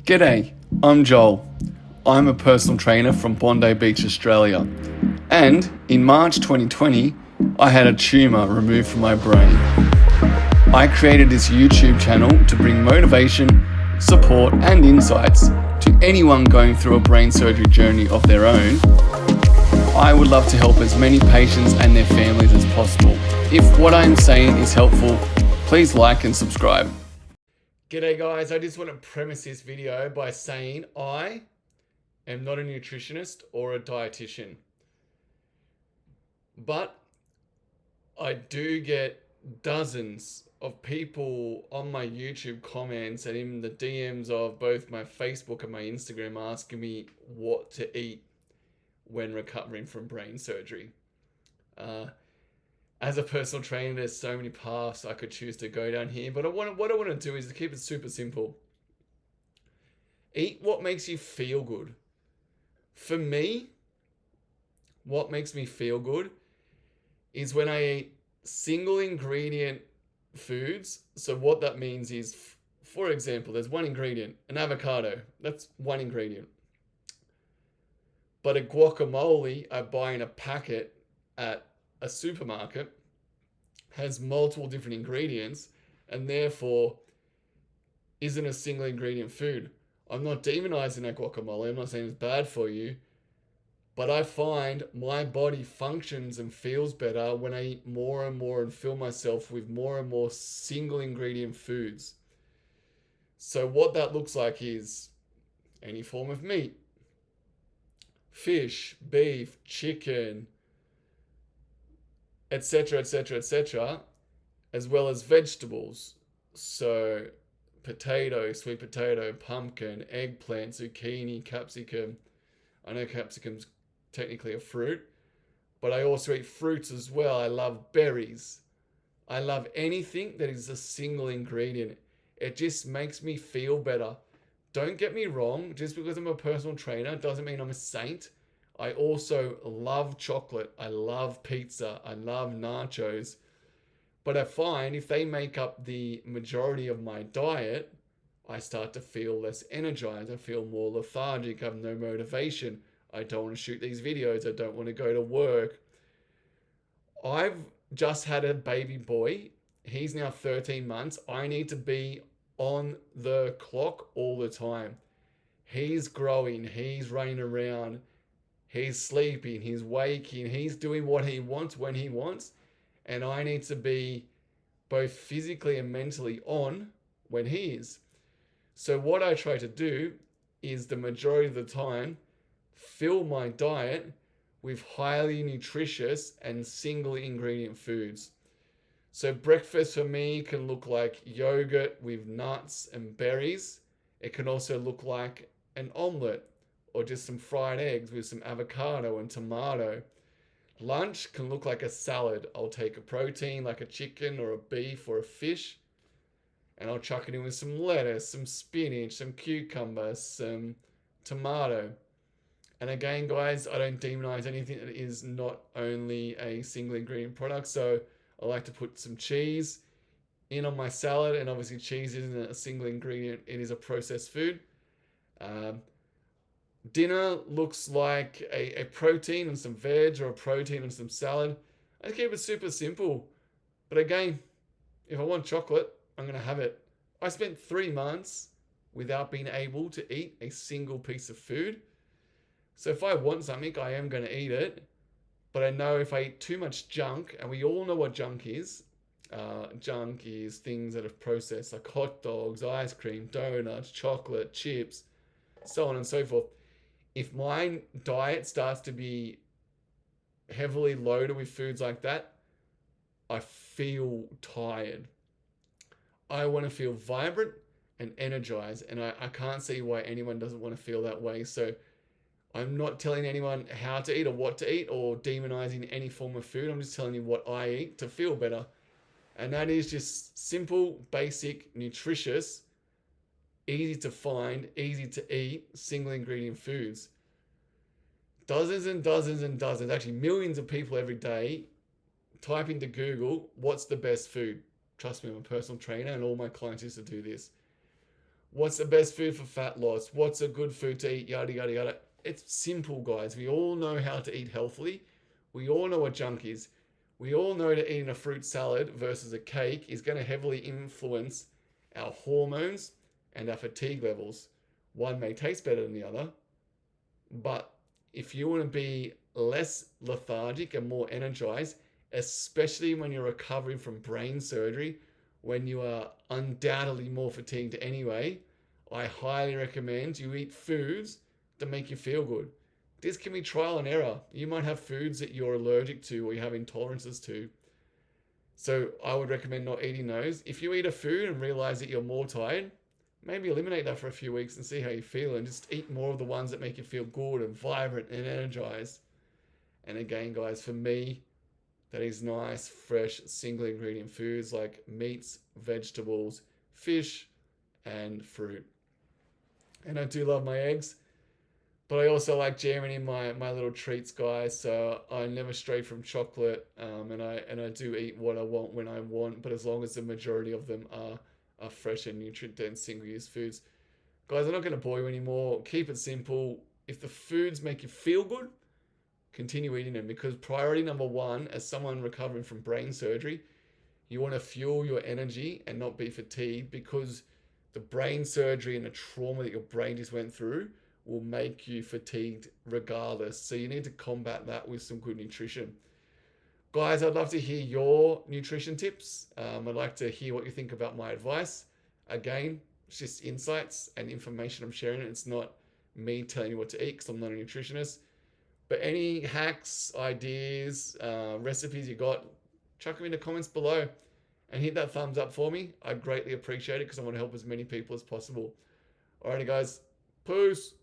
G'day, I'm Joel. I'm a personal trainer from Bondi Beach, Australia. And in March 2020, I had a tumour removed from my brain. I created this YouTube channel to bring motivation, support, and insights to anyone going through a brain surgery journey of their own. I would love to help as many patients and their families as possible. If what I'm saying is helpful, please like and subscribe. G'day guys, I just want to premise this video by saying I am not a nutritionist or a dietitian, but I do get dozens of people on my YouTube comments and in the DMs of both my Facebook and my Instagram asking me what to eat when recovering from brain surgery. As a personal trainer, there's so many paths I could choose to go down here, but what I want to do is to keep it super simple. Eat what makes you feel good. For me, what makes me feel good is when I eat single ingredient foods. So what that means is, for example, there's one ingredient, an avocado. That's one ingredient. But a guacamole I buy in a packet at a supermarket has multiple different ingredients and therefore isn't a single ingredient food. I'm not demonizing that guacamole. I'm not saying it's bad for you, but I find my body functions and feels better when I eat more and more and fill myself with more and more single ingredient foods. So what that looks like is any form of meat, fish, beef, chicken, etc., etc., etc., as well as vegetables. So potato, sweet potato, pumpkin, eggplant, zucchini, capsicum. I know capsicum's technically a fruit, but I also eat fruits as well. I love berries. I love anything that is a single ingredient. It just makes me feel better. Don't get me wrong, just because I'm a personal trainer doesn't mean I'm a saint. I also love chocolate. I love pizza. I love nachos. But I find if they make up the majority of my diet, I start to feel less energized. I feel more lethargic. I have no motivation. I don't want to shoot these videos. I don't want to go to work. I've just had a baby boy. He's now 13 months. I need to be on the clock all the time. He's growing. He's running around. He's sleeping, he's waking, he's doing what he wants when he wants. And I need to be both physically and mentally on when he is. So what I try to do is the majority of the time, fill my diet with highly nutritious and single ingredient foods. So breakfast for me can look like yogurt with nuts and berries. It can also look like an omelette, or just some fried eggs with some avocado and tomato. Lunch can look like a salad. I'll take a protein like a chicken or a beef or a fish, and I'll chuck it in with some lettuce, some spinach, some cucumber, some tomato. And again, guys, I don't demonize anything that is not only a single ingredient product. So I like to put some cheese in on my salad, and obviously cheese isn't a single ingredient. It is a processed food. Dinner looks like a protein and some veg, or a protein and some salad. I keep it super simple. But again, if I want chocolate, I'm going to have it. I spent 3 months without being able to eat a single piece of food. So if I want something, I am going to eat it. But I know if I eat too much junk, and we all know what junk is. Junk is things that are processed, like hot dogs, ice cream, donuts, chocolate, chips, so on and so forth. If my diet starts to be heavily loaded with foods like that, I feel tired. I want to feel vibrant and energized, and I can't see why anyone doesn't want to feel that way. So I'm not telling anyone how to eat or what to eat or demonizing any form of food. I'm just telling you what I eat to feel better. And that is just simple, basic, nutritious, easy to find, easy to eat, single ingredient foods. Dozens and dozens and dozens, actually millions of people every day type into Google, what's the best food? Trust me, I'm a personal trainer and all my clients used to do this. What's the best food for fat loss? What's a good food to eat? Yada, yada, yada. It's simple, guys. We all know how to eat healthily. We all know what junk is. We all know that eating a fruit salad versus a cake is going to heavily influence our hormones and our fatigue levels. One may taste better than the other, but if you want to be less lethargic and more energized, especially when you're recovering from brain surgery, when you are undoubtedly more fatigued anyway, I highly recommend you eat foods that make you feel good. This can be trial and error. You might have foods that you're allergic to or you have intolerances to. So I would recommend not eating those. If you eat a food and realize that you're more tired, maybe eliminate that for a few weeks and see how you feel, and just eat more of the ones that make you feel good and vibrant and energized. And again, guys, for me, that is nice, fresh, single ingredient foods like meats, vegetables, fish, and fruit. And I do love my eggs, but I also like jamming in my little treats, guys. So I never stray from chocolate, and I do eat what I want when I want, but as long as the majority of them are fresh and nutrient dense single use foods. Guys, I'm not going to bore you anymore. Keep it simple. If the foods make you feel good, continue eating them, because priority number one, as someone recovering from brain surgery, you want to fuel your energy and not be fatigued, because the brain surgery and the trauma that your brain just went through will make you fatigued regardless. So you need to combat that with some good nutrition. Guys, I'd love to hear your nutrition tips. I'd like to hear what you think about my advice. Again, it's just insights and information I'm sharing. It's not me telling you what to eat, because I'm not a nutritionist. But any hacks, ideas, recipes you got, chuck them in the comments below and hit that thumbs up for me. I'd greatly appreciate it, because I want to help as many people as possible. Alrighty, guys. Peace.